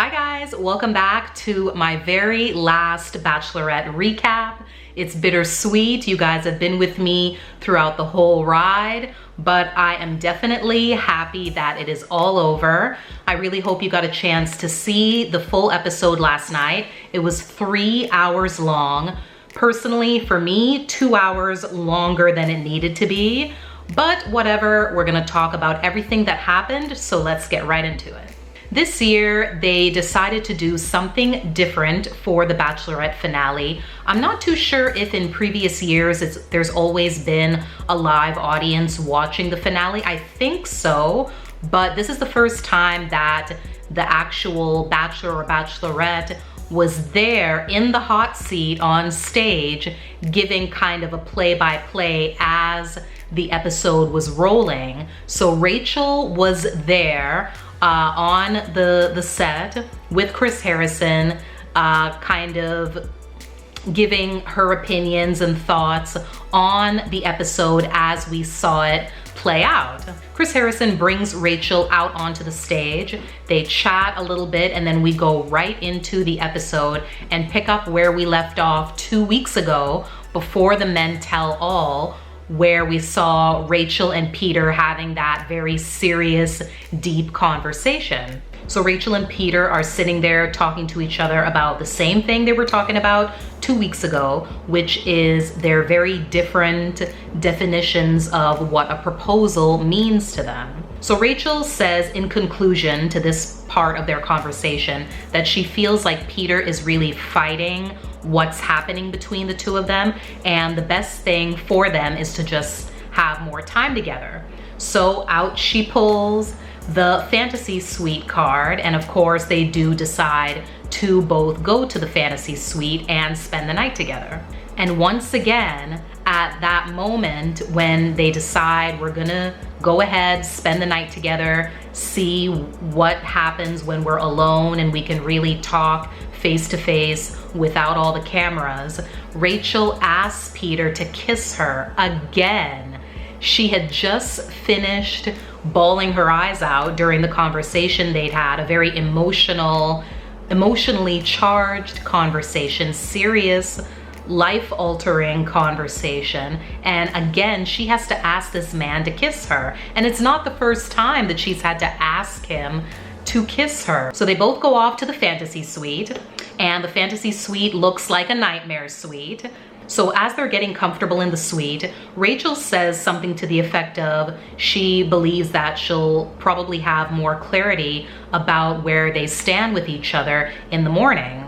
Hi guys, welcome back to my very last Bachelorette recap. It's bittersweet. You guys have been with me throughout the whole ride, but I am definitely happy that it is all over. I really hope you got a chance to see the full episode last night. It was 3 hours long. Personally, for me, 2 hours longer than it needed to be, but whatever, we're gonna talk about everything that happened, so let's get right into it. This year, they decided to do something different for the Bachelorette finale. I'm not too sure if in previous years there's always been a live audience watching the finale. I think so, but this is the first time that the actual Bachelor or Bachelorette was there in the hot seat on stage, giving kind of a play-by-play as the episode was rolling. So Rachel was there on the set with Chris Harrison, kind of giving her opinions and thoughts on the episode as we saw it play out. Chris Harrison brings Rachel out onto the stage. They chat a little bit and then we go right into the episode and pick up where we left off 2 weeks ago before the Men Tell All, where we saw Rachel and Peter having that very serious, deep conversation. So Rachel and Peter are sitting there talking to each other about the same thing they were talking about 2 weeks ago, which is their very different definitions of what a proposal means to them. So Rachel says in conclusion to this part of their conversation that she feels like Peter is really fighting what's happening between the two of them, and the best thing for them is to just have more time together. So out she pulls the fantasy suite card, and of course they do decide to both go to the fantasy suite and spend the night together. And once again, at that moment when they decide we're gonna go ahead, spend the night together, see what happens when we're alone and we can really talk face to face without all the cameras, Rachel asks Peter to kiss her again. She had just finished bawling her eyes out during the conversation they'd had, a very emotionally charged conversation, serious, life-altering conversation, and again she has to ask this man to kiss her, and it's not the first time that she's had to ask him to kiss her. So they both go off to the fantasy suite, and the fantasy suite looks like a nightmare suite. So as they're getting comfortable in the suite, Rachel says something to the effect of she believes that she'll probably have more clarity about where they stand with each other in the morning.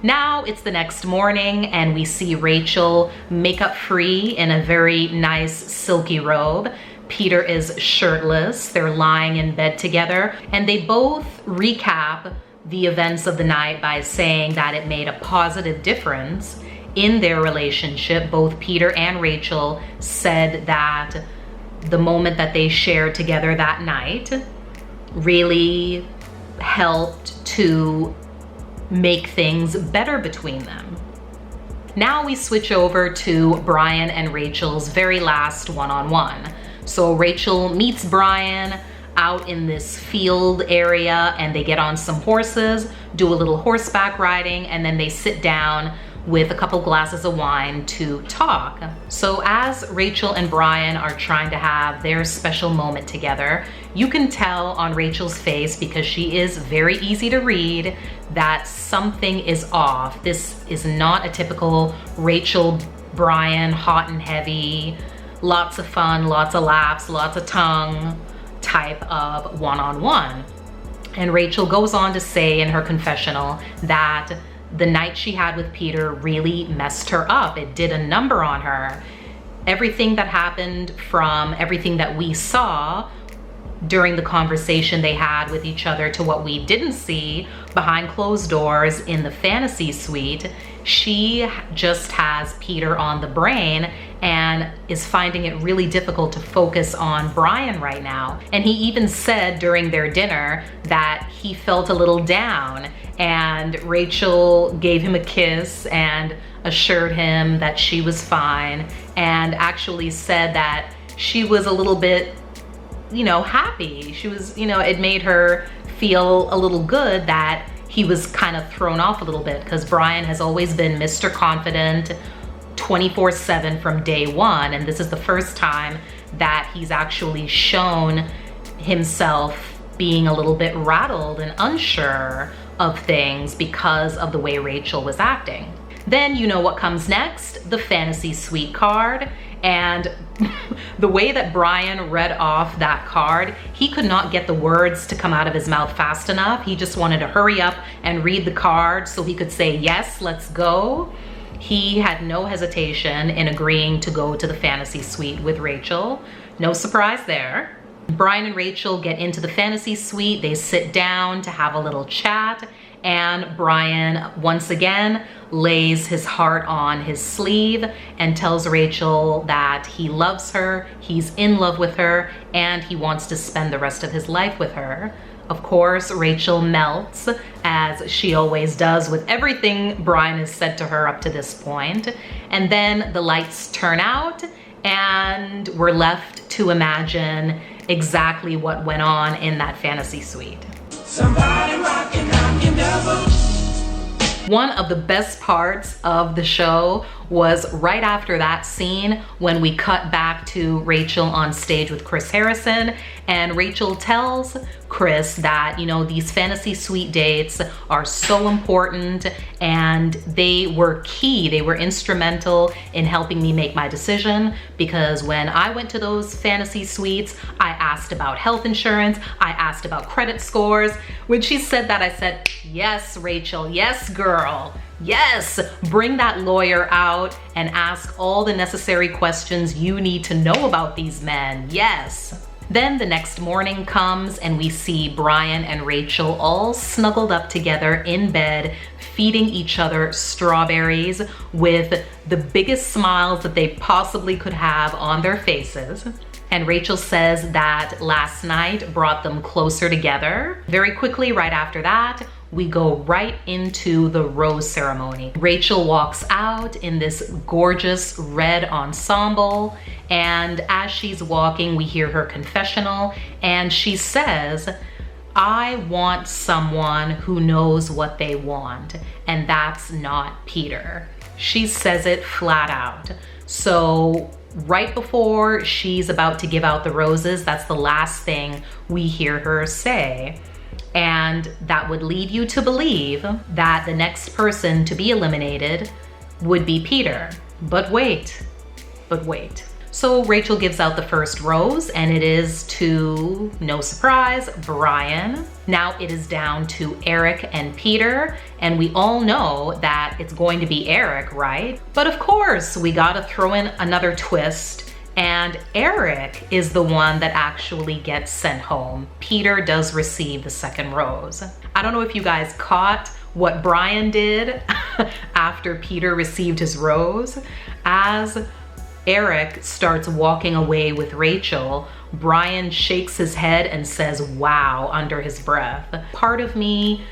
Now it's the next morning and we see Rachel makeup free in a very nice silky robe. Peter is shirtless, they're lying in bed together, and they both recap the events of the night by saying that it made a positive difference in their relationship. Both Peter and Rachel said that the moment that they shared together that night really helped to make things better between them. Now we switch over to Brian and Rachel's very last one-on-one. So Rachel meets Brian out in this field area and they get on some horses, do a little horseback riding, and then they sit down with a couple glasses of wine to talk. So as Rachel and Brian are trying to have their special moment together, you can tell on Rachel's face, because she is very easy to read, that something is off. This is not a typical Rachel, Brian, hot and heavy, lots of fun, lots of laughs, lots of tongue type of one-on-one. And Rachel goes on to say in her confessional that the night she had with Peter really messed her up. It did a number on her. Everything that happened from everything that we saw during the conversation they had with each other to what we didn't see behind closed doors in the fantasy suite, she just has Peter on the brain and is finding it really difficult to focus on Brian right now. And he even said during their dinner that he felt a little down, and Rachel gave him a kiss and assured him that she was fine, and actually said that she was a little bit, happy. She was, it made her feel a little good that he was kind of thrown off a little bit, because Brian has always been Mr. Confident 24/7 from day one, and this is the first time that he's actually shown himself being a little bit rattled and unsure of things because of the way Rachel was acting. Then you know what comes next, the fantasy suite card. And the way that Brian read off that card, he could not get the words to come out of his mouth fast enough. He just wanted to hurry up and read the card so he could say, yes, let's go. He had no hesitation in agreeing to go to the fantasy suite with Rachel. No surprise there. Brian and Rachel get into the fantasy suite. They sit down to have a little chat, and Brian once again lays his heart on his sleeve and tells Rachel that he loves her, he's in love with her, and he wants to spend the rest of his life with her. Of course, Rachel melts, as she always does with everything Brian has said to her up to this point. And then the lights turn out, and we're left to imagine exactly what went on in that fantasy suite. Somebody rockin' out your devil. One of the best parts of the show was right after that scene when we cut back to Rachel on stage with Chris Harrison, and Rachel tells Chris that, you know, these fantasy suite dates are so important and they were key, they were instrumental in helping me make my decision, because when I went to those fantasy suites, I asked about health insurance, I asked about credit scores. When she said that, I said, yes, Rachel, yes, girl. Yes, bring that lawyer out and ask all the necessary questions you need to know about these men. Yes. Then the next morning comes and we see Brian and Rachel all snuggled up together in bed, feeding each other strawberries with the biggest smiles that they possibly could have on their faces. And Rachel says that last night brought them closer together. Very quickly, right after that, we go right into the rose ceremony. Rachel walks out in this gorgeous red ensemble, and as she's walking, we hear her confessional, and she says, I want someone who knows what they want, and that's not Peter. She says it flat out. So right before she's about to give out the roses, that's the last thing we hear her say. And that would lead you to believe that the next person to be eliminated would be Peter. But wait. So Rachel gives out the first rose, and it is to, no surprise, Brian. Now it is down to Eric and Peter, and we all know that it's going to be Eric, right? But of course, we gotta throw in another twist, and Eric is the one that actually gets sent home. Peter does receive the second rose. I don't know if you guys caught what Brian did after Peter received his rose. As Eric starts walking away with Rachel, Brian shakes his head and says, wow, under his breath. Part of me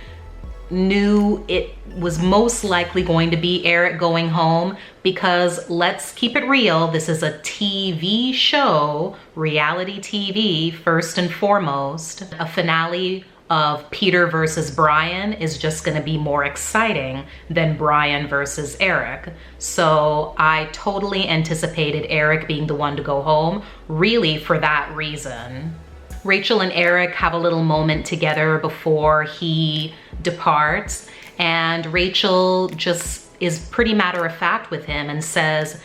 knew it was most likely going to be Eric going home, because let's keep it real, this is a TV show, reality TV first and foremost. A finale of Peter versus Brian is just gonna be more exciting than Brian versus Eric. So I totally anticipated Eric being the one to go home, really for that reason. Rachel and Eric have a little moment together before he departs, and Rachel just is pretty matter of fact with him and says,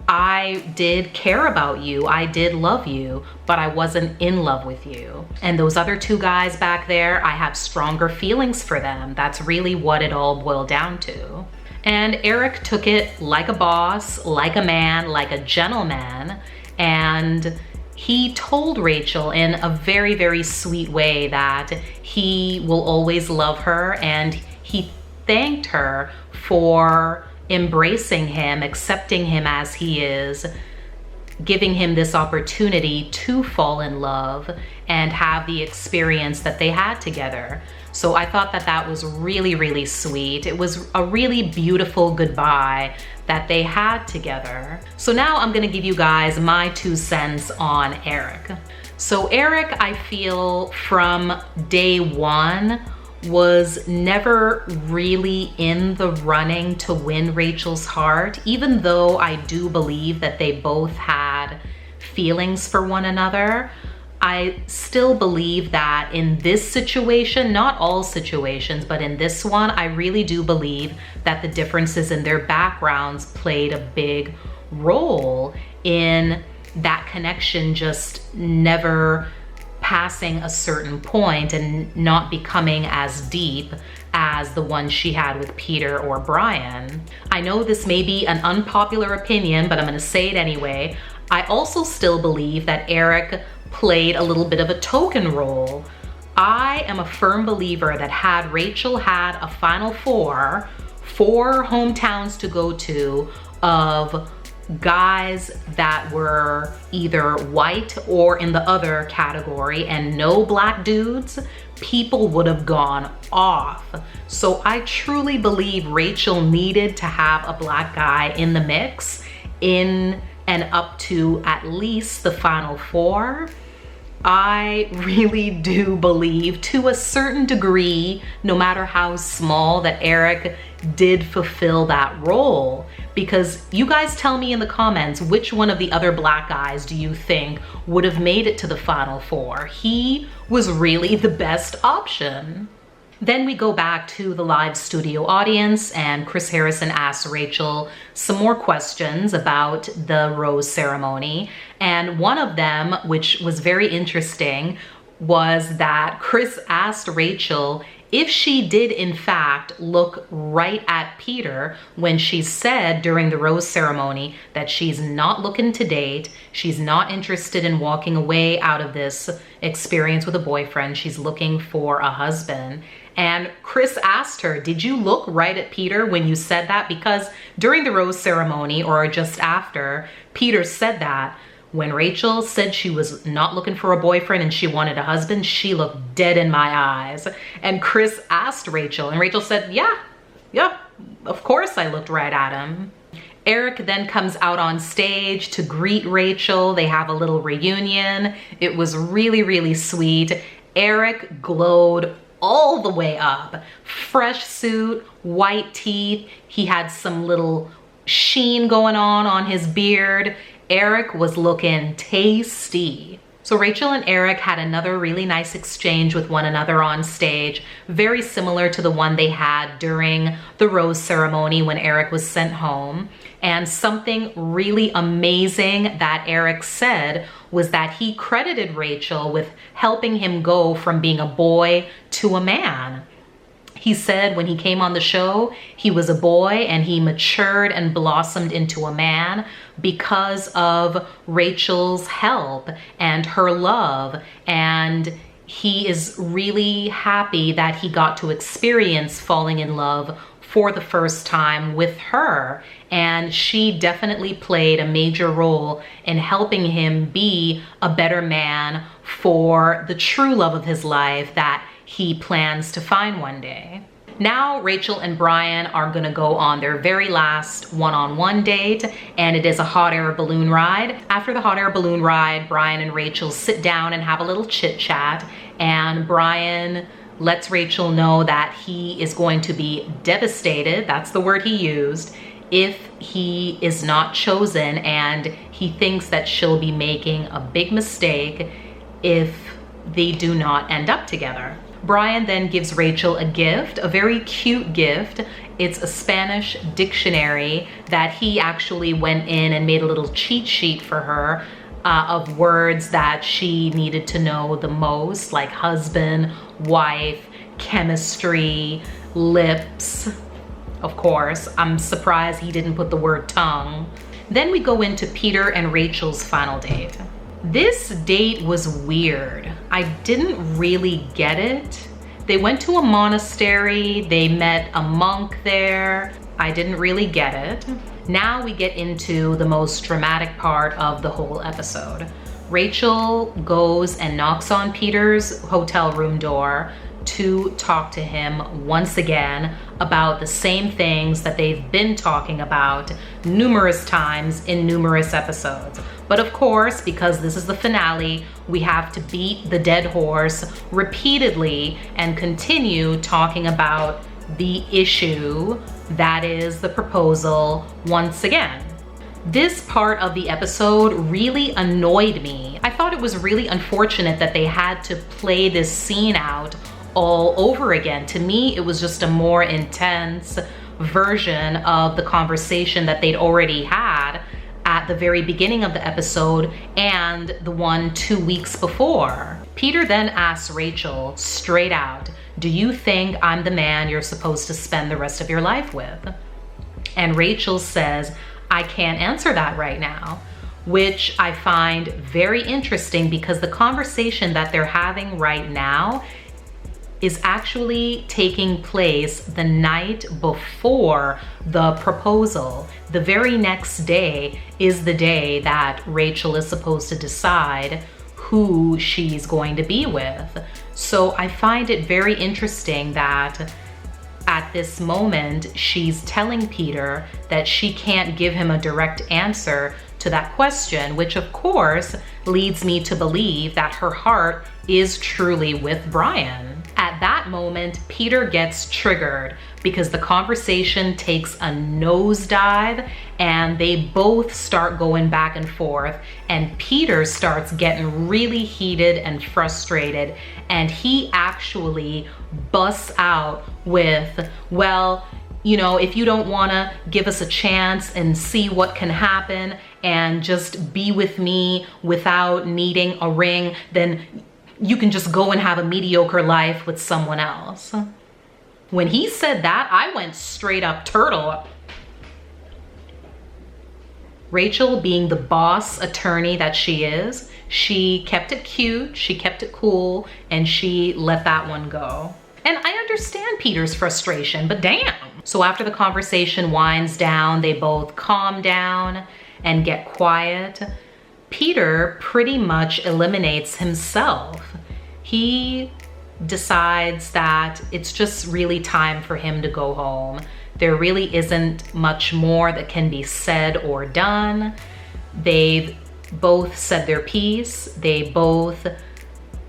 I did care about you, I did love you, but I wasn't in love with you. And those other two guys back there, I have stronger feelings for them. That's really what it all boiled down to. And Eric took it like a boss, like a man, like a gentleman, and he told Rachel in a very, very sweet way that he will always love her, and he thanked her for embracing him, accepting him as he is, giving him this opportunity to fall in love and have the experience that they had together. So I thought that that was really, really sweet. It was a really beautiful goodbye that they had together. So now I'm gonna give you guys my 2 cents on Eric. So Eric, I feel from day one, was never really in the running to win Rachel's heart, even though I do believe that they both had feelings for one another. I still believe that in this situation, not all situations, but in this one, I really do believe that the differences in their backgrounds played a big role in that connection just never passing a certain point and not becoming as deep as the one she had with Peter or Brian. I know this may be an unpopular opinion, but I'm gonna say it anyway. I also still believe that Eric played a little bit of a token role. I am a firm believer that had Rachel had a final four hometowns to go to of guys that were either white or in the other category and no black dudes, people would have gone off. So I truly believe Rachel needed to have a black guy in the mix in and up to at least the final four. I really do believe to a certain degree, no matter how small, that Eric did fulfill that role. Because you guys tell me in the comments, which one of the other black guys do you think would have made it to the final four? He was really the best option. Then we go back to the live studio audience and Chris Harrison asks Rachel some more questions about the rose ceremony. And one of them, which was very interesting, was that Chris asked Rachel if she did in fact look right at Peter when she said during the rose ceremony that she's not looking to date, she's not interested in walking away out of this experience with a boyfriend, she's looking for a husband. And Chris asked her, did you look right at Peter when you said that? Because during the rose ceremony or just after, Peter said that. When Rachel said she was not looking for a boyfriend and she wanted a husband, she looked dead in my eyes. And Chris asked Rachel, and Rachel said, yeah, of course I looked right at him. Eric then comes out on stage to greet Rachel. They have a little reunion. It was really, really sweet. Eric glowed all the way up. Fresh suit, white teeth. He had some little sheen going on his beard. Eric was looking tasty. So Rachel and Eric had another really nice exchange with one another on stage, very similar to the one they had during the rose ceremony when Eric was sent home. And something really amazing that Eric said was that he credited Rachel with helping him go from being a boy to a man. He said when he came on the show, he was a boy and he matured and blossomed into a man because of Rachel's help and her love. And he is really happy that he got to experience falling in love for the first time with her. And she definitely played a major role in helping him be a better man for the true love of his life that he plans to find one day. Now Rachel and Brian are gonna go on their very last one-on-one date, and it is a hot air balloon ride. After the hot air balloon ride, Brian and Rachel sit down and have a little chit chat, and Brian lets Rachel know that he is going to be devastated, that's the word he used, if he is not chosen, and he thinks that she'll be making a big mistake if they do not end up together. Brian then gives Rachel a gift, a very cute gift. It's a Spanish dictionary that he actually went in and made a little cheat sheet for her of words that she needed to know the most, like husband, wife, chemistry, lips. Of course, I'm surprised he didn't put the word tongue. Then we go into Peter and Rachel's final date. This date was weird. I didn't really get it. They went to a monastery, they met a monk there. I didn't really get it. Now we get into the most dramatic part of the whole episode. Rachel goes and knocks on Peter's hotel room door. to talk to him once again about the same things that they've been talking about numerous times in numerous episodes. But of course, because this is the finale, we have to beat the dead horse repeatedly and continue talking about the issue that is the proposal once again. This part of the episode really annoyed me. I thought it was really unfortunate that they had to play this scene out all over again. To me, it was just a more intense version of the conversation that they'd already had at the very beginning of the episode and the one 2 weeks before. Peter then asks Rachel straight out, "Do you think I'm the man you're supposed to spend the rest of your life with?" And Rachel says, "I can't answer that right now," which I find very interesting because the conversation that they're having right now is actually taking place the night before the proposal. The very next day is the day that Rachel is supposed to decide who she's going to be with. So I find it very interesting that at this moment, she's telling Peter that she can't give him a direct answer to that question, which of course leads me to believe that her heart is truly with Brian. At that moment, Peter gets triggered because the conversation takes a nosedive and they both start going back and forth, and Peter starts getting really heated and frustrated, and he actually busts out with, "Well, you know, if you don't want to give us a chance and see what can happen and just be with me without needing a ring, then you can just go and have a mediocre life with someone else." When he said that, I went straight up turtle. Rachel, being the boss attorney that she is, she kept it cute, she kept it cool, and she let that one go. And I understand Peter's frustration, but damn. So after the conversation winds down, they both calm down and get quiet. Peter pretty much eliminates himself. He decides that it's just really time for him to go home. There really isn't much more that can be said or done. They've both said their piece. They both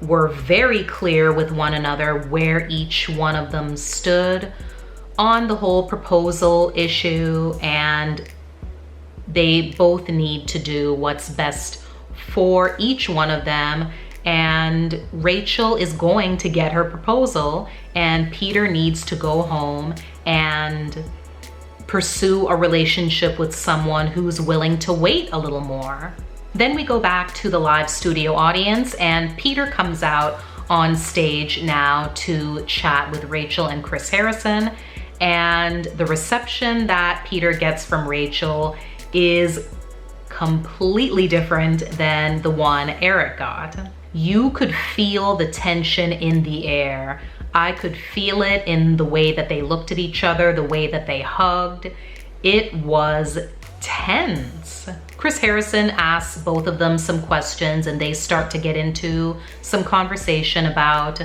were very clear with one another where each one of them stood on the whole proposal issue, and they both need to do what's best for each one of them. And Rachel is going to get her proposal, and Peter needs to go home and pursue a relationship with someone who's willing to wait a little more. Then we go back to the live studio audience, and Peter comes out on stage now to chat with Rachel and Chris Harrison. And the reception that Peter gets from Rachel is completely different than the one Eric got. You could feel the tension in the air. I could feel it in the way that they looked at each other, the way that they hugged. It was tense. Chris Harrison asks both of them some questions, and they start to get into some conversation about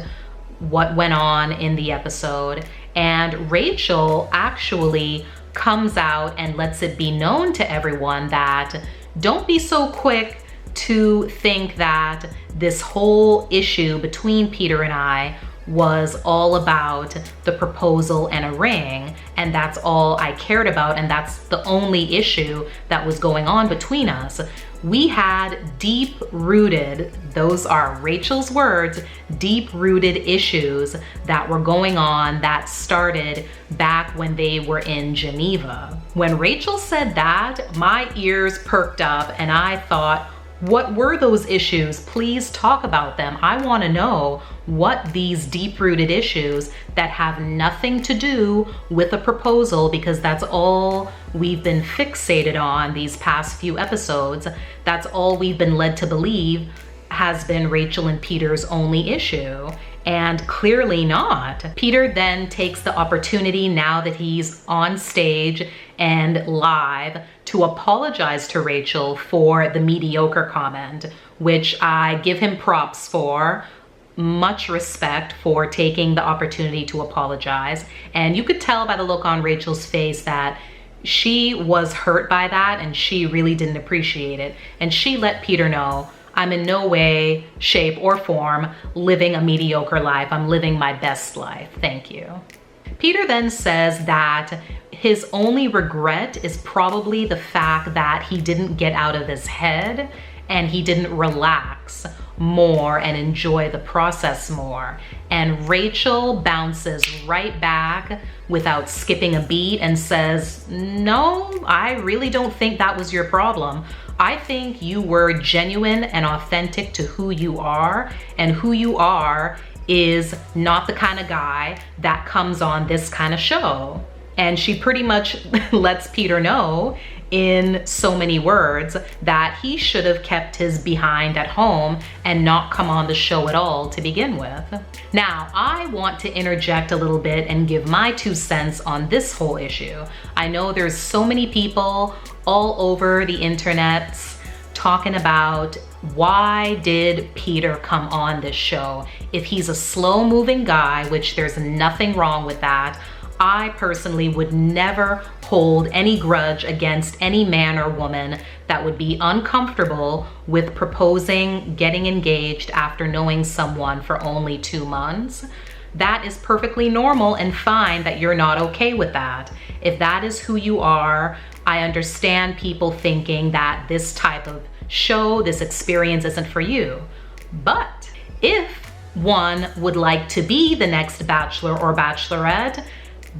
what went on in the episode. And Rachel actually comes out and lets it be known to everyone that don't be so quick to think that this whole issue between Peter and I was all about the proposal and a ring, and that's all I cared about, and that's the only issue that was going on between us. We had deep-rooted, those are Rachel's words, deep-rooted issues that were going on that started back when they were in Geneva. When Rachel said that, my ears perked up and I thought, what were those issues? Please talk about them. I want to know what these deep-rooted issues that have nothing to do with a proposal, because that's all we've been fixated on these past few episodes. That's all we've been led to believe has been Rachel and Peter's only issue, and clearly not. Peter then takes the opportunity, now that he's on stage and live, to apologize to Rachel for the mediocre comment, which I give him props for. much respect for taking the opportunity to apologize. And you could tell by the look on Rachel's face that she was hurt by that and she really didn't appreciate it. And she let Peter know, I'm in no way, shape, or form living a mediocre life. I'm living my best life. Thank you. Peter then says that his only regret is probably the fact that he didn't get out of his head and he didn't relax more and enjoy the process more. And Rachel bounces right back without skipping a beat and says, no, I really don't think that was your problem. I think you were genuine and authentic to who you are, and who you are is not the kind of guy that comes on this kind of show. And she pretty much lets Peter know in so many words that he should have kept his behind at home and not come on the show at all to begin with. Now, I want to interject a little bit and give my 2 cents on this whole issue. I know there's so many people all over the internets talking about why did Peter come on this show? If he's a slow-moving guy, which there's nothing wrong with that, I personally would never hold any grudge against any man or woman that would be uncomfortable with proposing, getting engaged after knowing someone for only 2 months. That is perfectly normal and fine that you're not okay with that. If that is who you are, I understand people thinking that this type of show, this experience isn't for you. But if one would like to be the next bachelor or bachelorette,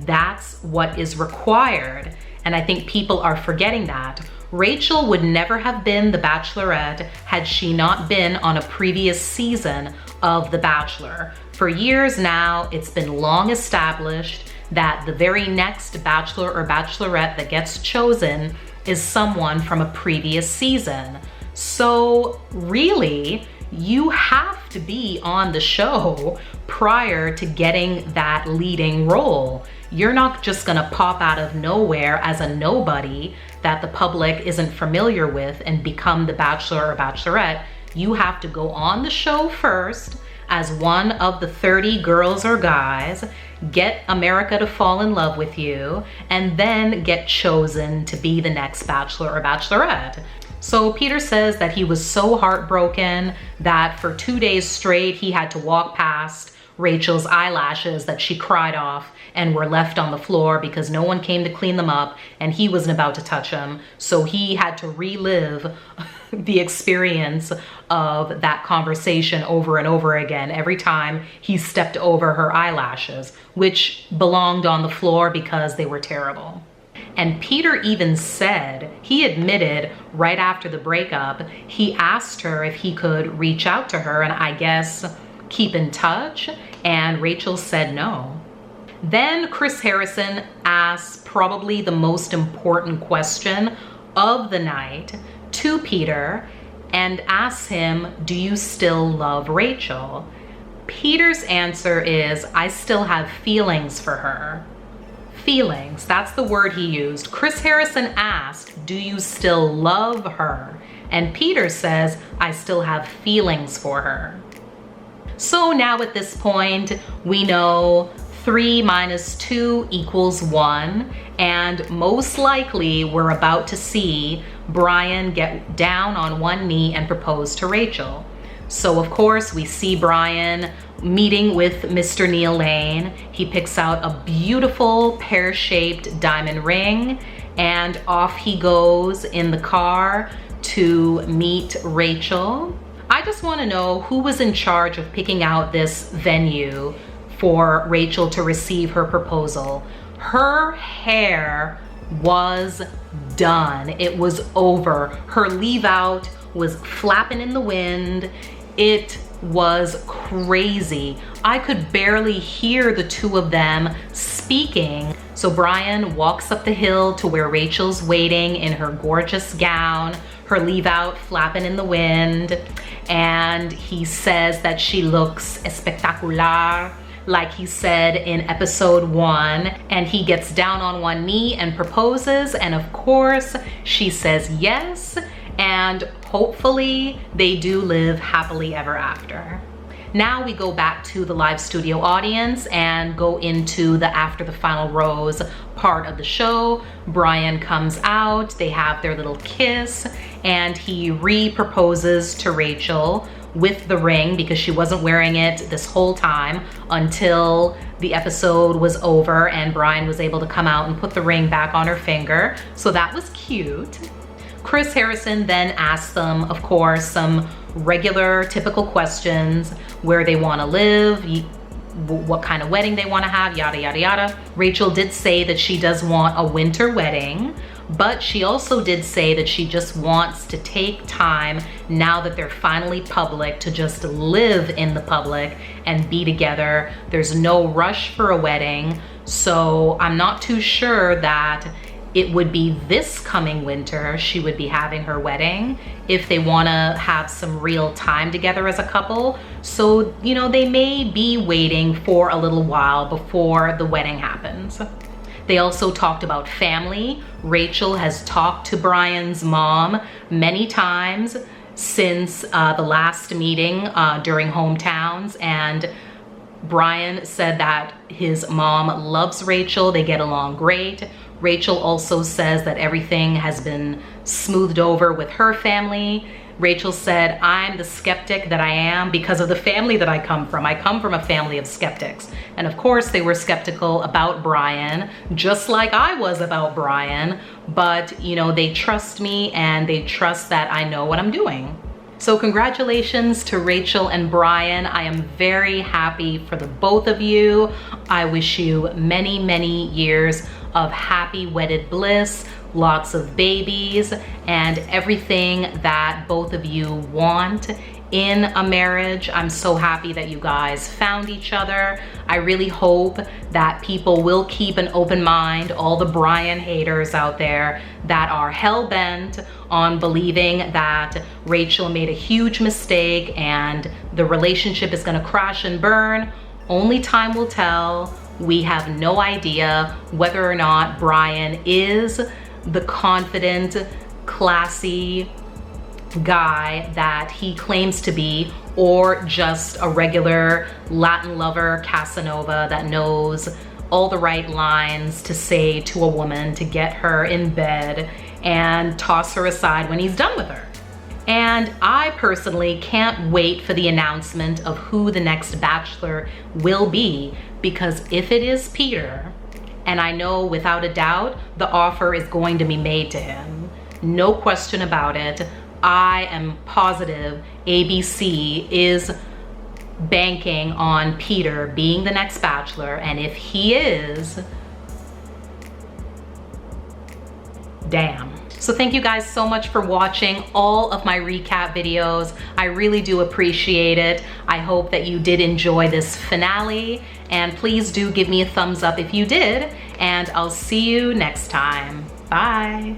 that's what is required. And I think people are forgetting that. Rachel would never have been the Bachelorette had she not been on a previous season of The Bachelor. For years now, it's been long established that the very next Bachelor or Bachelorette that gets chosen is someone from a previous season. So really, you have to be on the show prior to getting that leading role. You're not just gonna pop out of nowhere as a nobody that the public isn't familiar with and become the Bachelor or Bachelorette. You have to go on the show first as one of the 30 girls or guys, get America to fall in love with you, and then get chosen to be the next Bachelor or Bachelorette. So Peter says that he was so heartbroken that for 2 days straight he had to walk past Rachel's eyelashes that she cried off and were left on the floor because no one came to clean them up and he wasn't about to touch them. So he had to relive the experience of that conversation over and over again every time he stepped over her eyelashes, which belonged on the floor because they were terrible. And Peter even said, he admitted right after the breakup, he asked her if he could reach out to her and I guess keep in touch, and Rachel said no. Then Chris Harrison asked probably the most important question of the night to Peter and asked him, do you still love Rachel? Peter's answer is, I still have feelings for her. Feelings, that's the word he used. Chris Harrison asked, do you still love her? And Peter says, I still have feelings for her. So now at this point, we know 3 minus 2 equals 1, and most likely we're about to see Brian get down on one knee and propose to Rachel. So of course we see Brian meeting with Mr. Neil Lane. He picks out a beautiful pear-shaped diamond ring and off he goes in the car to meet Rachel. I just want to know who was in charge of picking out this venue for Rachel to receive her proposal. Her hair was done. It was over. Her leave out was flapping in the wind. It was crazy. I could barely hear the two of them speaking. So Brian walks up the hill to where Rachel's waiting in her gorgeous gown, her leave out flapping in the wind, and he says that she looks espectacular, like he said in episode 1, and he gets down on one knee and proposes, and of course she says yes, and hopefully they do live happily ever after. Now we go back to the live studio audience and go into the after the final rose part of the show. Brian comes out, they have their little kiss, and he re-proposes to Rachel with the ring because she wasn't wearing it this whole time until the episode was over and Brian was able to come out and put the ring back on her finger. So that was cute. Chris Harrison then asked them, of course, some regular typical questions: where they want to live, what kind of wedding they want to have, yada yada yada. Rachel did say that she does want a winter wedding, but she also did say that she just wants to take time now that they're finally public to just live in the public and be together. There's no rush for a wedding, so I'm not too sure that it would be this coming winter she would be having her wedding if they want to have some real time together as a couple. So, you know, they may be waiting for a little while before the wedding happens. They also talked about family. Rachel has talked to Brian's mom many times since the last meeting during hometowns, and Brian said that his mom loves Rachel. They get along great. Rachel also says that everything has been smoothed over with her family. Rachel said, I'm the skeptic that I am because of the family that I come from. I come from a family of skeptics. And of course they were skeptical about Brian, just like I was about Brian, but you know, they trust me and they trust that I know what I'm doing. So congratulations to Rachel and Brian. I am very happy for the both of you. I wish you many, many years of happy wedded bliss, lots of babies, and everything that both of you want in a marriage. I'm so happy that you guys found each other. I really hope that people will keep an open mind, all the Brian haters out there that are hell-bent on believing that Rachel made a huge mistake and the relationship is gonna crash and burn. Only time will tell. We have no idea whether or not Brian is the confident, classy guy that he claims to be, or just a regular Latin lover Casanova that knows all the right lines to say to a woman to get her in bed and toss her aside when he's done with her. And I personally can't wait for the announcement of who the next Bachelor will be, because if it is Peter, and I know without a doubt the offer is going to be made to him, no question about it, I am positive ABC is banking on Peter being the next Bachelor, and if he is, damn. So thank you guys so much for watching all of my recap videos. I really do appreciate it. I hope that you did enjoy this finale, and please do give me a thumbs up if you did, and I'll see you next time. Bye.